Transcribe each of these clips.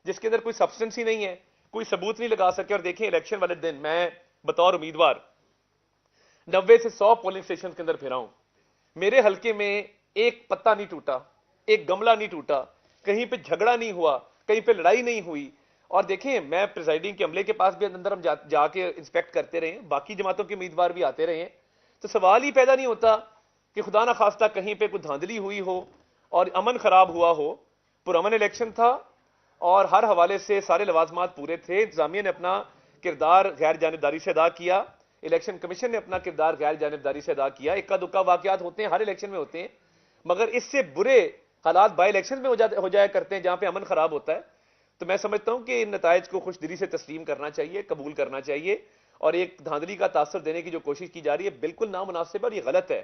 جس کے اندر کوئی سبسٹنس ہی نہیں ہے, کوئی ثبوت نہیں لگا سکے. اور دیکھیں الیکشن والے دن میں بطور امیدوار 90 سے 100 پولنگ اسٹیشن کے اندر پھرا ہوں, میرے حلقے میں ایک پتا نہیں ٹوٹا, ایک گملہ نہیں ٹوٹا, کہیں پہ جھگڑا نہیں ہوا, کہیں پہ لڑائی نہیں ہوئی. اور دیکھیں میں پریزائڈنگ کے عملے کے پاس بھی اندر ہم جا کے انسپیکٹ کرتے رہے ہیں, باقی جماعتوں کے امیدوار بھی آتے رہے ہیں, تو سوال ہی پیدا نہیں ہوتا کہ خدا نہ خواستہ کہیں پہ کوئی دھاندلی ہوئی ہو اور امن خراب ہوا ہو. پرامن الیکشن تھا اور ہر حوالے سے سارے لوازمات پورے تھے. انتظامیہ نے اپنا کردار غیر جانبداری سے ادا کیا, الیکشن کمیشن نے اپنا کردار غیر جانبداری سے ادا کیا. اکا دکا واقعات ہوتے ہیں, ہر الیکشن میں ہوتے ہیں, مگر اس سے برے حالات بائی الیکشن میں ہو جایا کرتے ہیں جہاں پہ امن خراب ہوتا ہے. تو میں سمجھتا ہوں کہ ان نتائج کو خوش دلی سے تسلیم کرنا چاہیے, قبول کرنا چاہیے, اور ایک دھاندلی کا تاثر دینے کی جو کوشش کی جا رہی ہے بالکل نامناسب ہے اور یہ غلط ہے.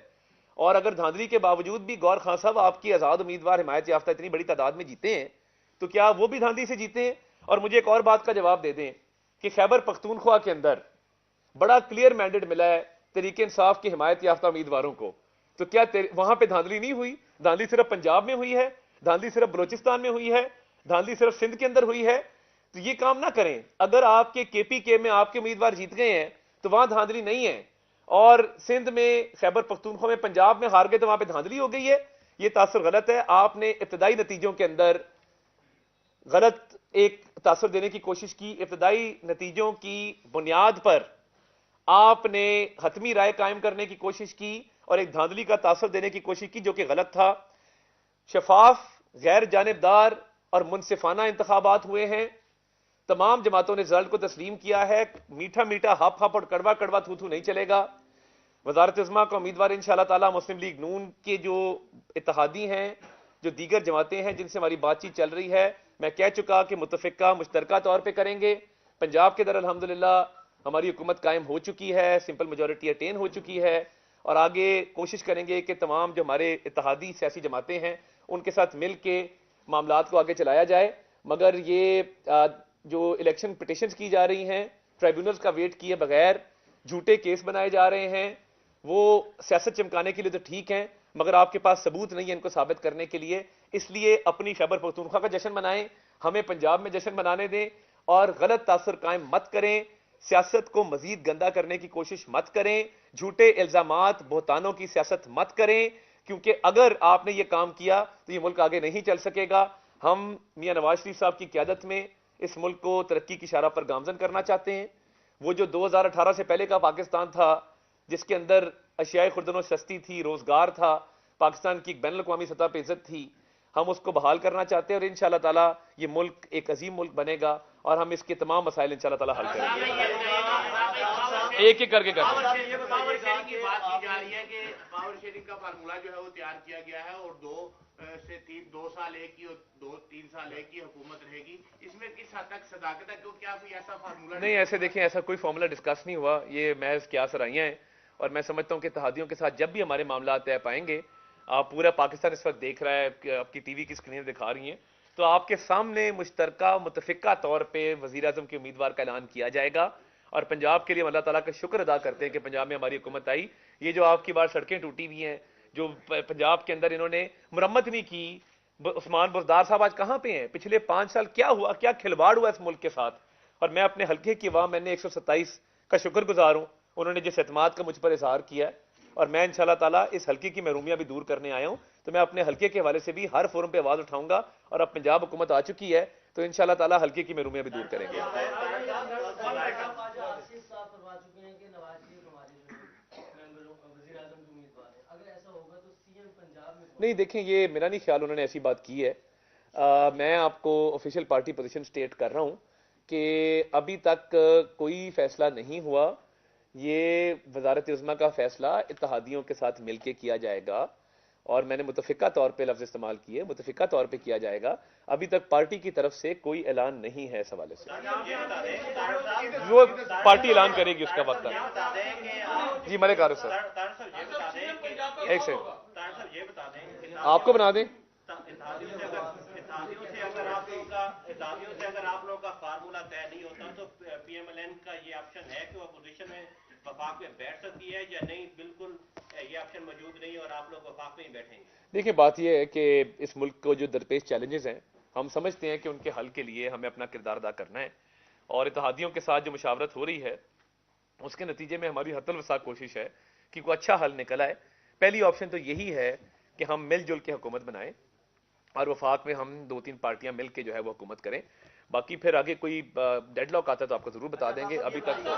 اور اگر دھاندلی کے باوجود بھی گور خان صاحب آپ کی آزاد امیدوار حمایت یافتہ اتنی بڑی تعداد میں جیتے ہیں, تو کیا وہ بھی دھاندلی سے جیتے ہیں؟ اور مجھے ایک اور بات کا جواب دے دیں کہ خیبر پختونخوا کے اندر بڑا کلیئر مینڈیٹ ملا ہے تحریک انصاف کے حمایت یافتہ امیدواروں کو, تو کیا وہاں پہ دھاندلی نہیں ہوئی؟ دھاندلی صرف پنجاب میں ہوئی ہے, دھاندلی صرف بلوچستان میں ہوئی ہے, دھاندلی صرف سندھ کے اندر ہوئی ہے. تو یہ کام نہ کریں. اگر آپ کے پی کے میں آپ کے امیدوار جیت گئے ہیں تو وہاں دھاندلی نہیں ہے, اور سندھ میں, خیبر پختونخوا میں, پنجاب میں ہار گئے تو وہاں پہ دھاندلی ہو گئی ہے. یہ تاثر غلط ہے. آپ نے ابتدائی نتیجوں کے اندر غلط ایک تاثر دینے کی کوشش کی. ابتدائی نتیجوں کی بنیاد پر آپ نے حتمی رائے قائم کرنے کی کوشش کی اور ایک دھاندلی کا تاثر دینے کی کوشش کی جو کہ غلط تھا. شفاف, غیر جانبدار اور منصفانہ انتخابات ہوئے ہیں. تمام جماعتوں نے رزلٹ کو تسلیم کیا ہے. میٹھا میٹھا ہپ ہپ اور کڑوا کڑوا تھو تھو نہیں چلے گا. وزارت عظمیٰ کا امیدوار انشاءاللہ تعالی مسلم لیگ نون کے جو اتحادی ہیں, جو دیگر جماعتیں ہیں جن سے ہماری بات چیت چل رہی ہے, میں کہہ چکا کہ متفقہ مشترکہ طور پہ کریں گے. پنجاب کے در الحمدللہ ہماری حکومت قائم ہو چکی ہے, سمپل میجورٹی اٹین ہو چکی ہے, اور آگے کوشش کریں گے کہ تمام جو ہمارے اتحادی سیاسی جماعتیں ہیں ان کے ساتھ مل کے معاملات کو آگے چلایا جائے. مگر یہ جو الیکشن پٹیشنز کی جا رہی ہیں ٹرائیبونلز کا ویٹ کیے بغیر, جھوٹے کیس بنائے جا رہے ہیں, وہ سیاست چمکانے کے لیے تو ٹھیک ہیں مگر آپ کے پاس ثبوت نہیں ہے ان کو ثابت کرنے کے لیے. اس لیے اپنی خیبر پختونخوا کا جشن منائیں, ہمیں پنجاب میں جشن منانے دیں, اور غلط تاثر قائم مت کریں, سیاست کو مزید گندا کرنے کی کوشش مت کریں, جھوٹے الزامات بہتانوں کی سیاست مت کریں, کیونکہ اگر آپ نے یہ کام کیا تو یہ ملک آگے نہیں چل سکے گا. ہم میاں نواز شریف صاحب کی قیادت میں اس ملک کو ترقی کی شارہ پر گامزن کرنا چاہتے ہیں. وہ جو 2018 سے پہلے کا پاکستان تھا جس کے اندر اشیاء خوردن و سستی تھی, روزگار تھا, پاکستان کی ایک بین الاقوامی سطح پہ عزت تھی, ہم اس کو بحال کرنا چاہتے ہیں. اور انشاءاللہ تعالی یہ ملک ایک عظیم ملک بنے گا اور ہم اس کے تمام مسائل انشاءاللہ تعالی حل کریں گے. ایک ایک کر کے کریں گے. پاور شیئرنگ کی بات کی جا رہی ہے کہ پاور شیئرنگ کا فارمولا جو ہے وہ تیار کیا گیا ہے اور 2 سال ایک کی اور 3 سال ایک کی حکومت رہے گی. اس میں کس حد تک صداقت ہے, کیا کوئی ایسا فارمولا نہیں؟ ایسے دیکھیں, ایسا کوئی فارمولا ڈسکس نہیں ہوا, یہ محض قیاس رائیاں ہیں. اور میں سمجھتا ہوں کہ اتحادیوں کے ساتھ جب بھی ہمارے معاملات طے پائیں گے, آپ پورا پاکستان اس وقت دیکھ رہا ہے, آپ کی ٹی وی کی اسکرین دکھا رہی ہیں, تو آپ کے سامنے مشترکہ متفقہ طور پہ وزیر اعظم کے امیدوار کا اعلان کیا جائے گا. اور پنجاب کے لیے اللہ تعالیٰ کا شکر ادا کرتے ہیں کہ پنجاب میں ہماری حکومت آئی. یہ جو آپ کی بار سڑکیں ٹوٹی ہوئی ہیں, جو پنجاب کے اندر انہوں نے مرمت نہیں کی, عثمان بزدار صاحب آج کہاں پہ ہیں؟ پچھلے 5 سال کیا ہوا, کیا کھلواڑ ہوا اس ملک کے ساتھ؟ اور میں اپنے حلقے کی عوام, میں نے 127 کا شکر گزار ہوں, انہوں نے جس اعتماد کا مجھ پر اظہار کیا ہے, اور میں انشاءاللہ تعالیٰ اس حلقے کی محرومیاں بھی دور کرنے آیا ہوں. تو میں اپنے حلقے کے حوالے سے بھی ہر فورم پہ آواز اٹھاؤں گا, اور اب پنجاب حکومت آ چکی ہے تو انشاءاللہ تعالیٰ حلقے کی محرومیاں بھی دور کریں گے. نہیں دیکھیں, یہ میرا نہیں خیال انہوں نے ایسی بات کی ہے. میں آپ کو آفیشیل پارٹی پوزیشن سٹیٹ کر رہا ہوں کہ ابھی تک کوئی فیصلہ نہیں ہوا. یہ وزارت عظمیٰ کا فیصلہ اتحادیوں کے ساتھ مل کے کیا جائے گا, اور میں نے متفقہ طور پہ لفظ استعمال کیے, متفقہ طور پہ کیا جائے گا. ابھی تک پارٹی کی طرف سے کوئی اعلان نہیں ہے اس حوالے سے. وہ پارٹی اعلان کرے گی اس کا وقت. جی ملک عارف صاحب, ایک سیکنڈ آپ کو بنا دیں. اتحادیوں سے اگر آپ لوگوں کا فارمولا طے نہیں ہوتا تو پی ایم ایل این کا یہ آپشن ہے کہ وہ اپوزیشن میں وفاق میں بیٹھ سکتی ہے یا نہیں؟ بالکل یہ آپشن موجود نہیں اور آپ لوگ وفاق میں ہی بیٹھیں گے. دیکھیں, بات یہ ہے کہ اس ملک کو جو درپیش چیلنجز ہیں ہم سمجھتے ہیں کہ ان کے حل کے لیے ہمیں اپنا کردار ادا کرنا ہے، اور اتحادیوں کے ساتھ جو مشاورت ہو رہی ہے اس کے نتیجے میں ہماری حتی الوسع کوشش ہے کہ کوئی اچھا حل نکل آئے۔ پہلی آپشن تو یہی ہے کہ ہم مل جل کے حکومت بنائیں اور وفاق میں ہم 2-3 پارٹیاں مل کے جو ہے وہ حکومت کریں، باقی پھر آگے کوئی ڈیڈ لاک آتا ہے تو آپ کو ضرور بتا دیں گے، ابھی تک